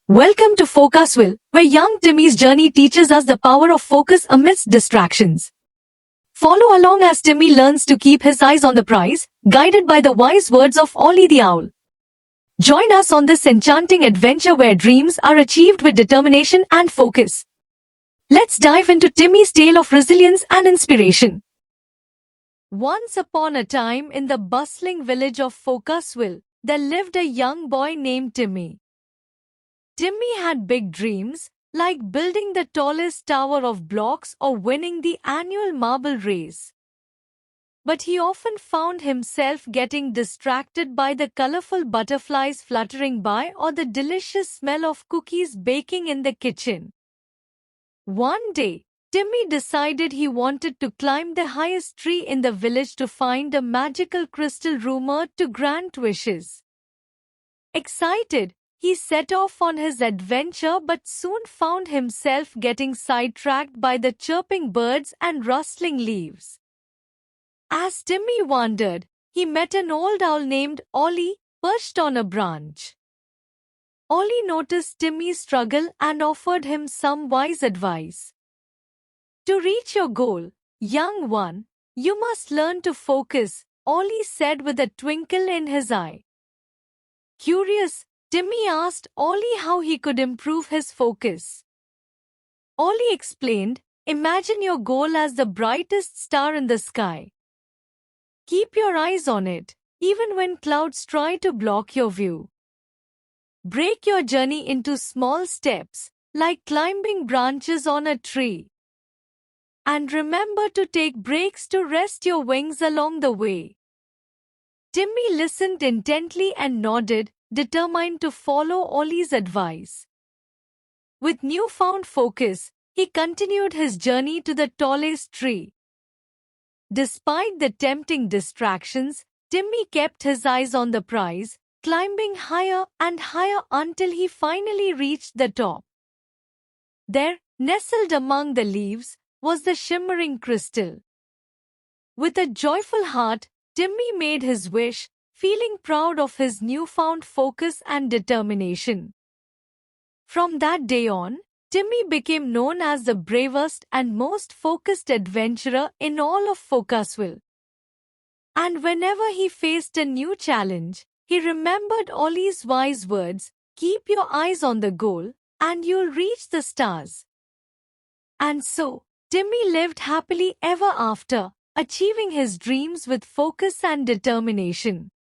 Welcome to Focusville, where young Timmy's journey teaches us the power of focus amidst distractions. Follow along as Timmy learns to keep his eyes on the prize, guided by the wise words of Ollie the Owl. Join us on this enchanting adventure where dreams are achieved with determination and focus. Let's dive into Timmy's tale of resilience and inspiration. Once upon a time in the bustling village of Focusville, there lived a young boy named Timmy. Timmy had big dreams, like building the tallest tower of blocks or winning the annual marble race. But he often found himself getting distracted by the colorful butterflies fluttering by or the delicious smell of cookies baking in the kitchen. One day, Timmy decided he wanted to climb the highest tree in the village to find a magical crystal rumored to grant wishes. Excited, he set off on his adventure but soon found himself getting sidetracked by the chirping birds and rustling leaves. As Timmy wandered, he met an old owl named Ollie perched on a branch. Ollie noticed Timmy's struggle and offered him some wise advice. To reach your goal, young one, you must learn to focus, Ollie said with a twinkle in his eye. Curious, Timmy asked Ollie how he could improve his focus. Ollie explained, imagine your goal as the brightest star in the sky. Keep your eyes on it, even when clouds try to block your view. Break your journey into small steps, like climbing branches on a tree. And remember to take breaks to rest your wings along the way. Timmy listened intently and nodded, determined to follow Ollie's advice. With newfound focus, he continued his journey to the tallest tree. Despite the tempting distractions, Timmy kept his eyes on the prize, climbing higher and higher until he finally reached the top. There, nestled among the leaves, was the shimmering crystal. With a joyful heart, Timmy made his wish, feeling proud of his newfound focus and determination. From that day on, Timmy became known as the bravest and most focused adventurer in all of Focusville. And whenever he faced a new challenge, he remembered Ollie's wise words, keep your eyes on the goal, and you'll reach the stars. And so, Timmy lived happily ever after, achieving his dreams with focus and determination.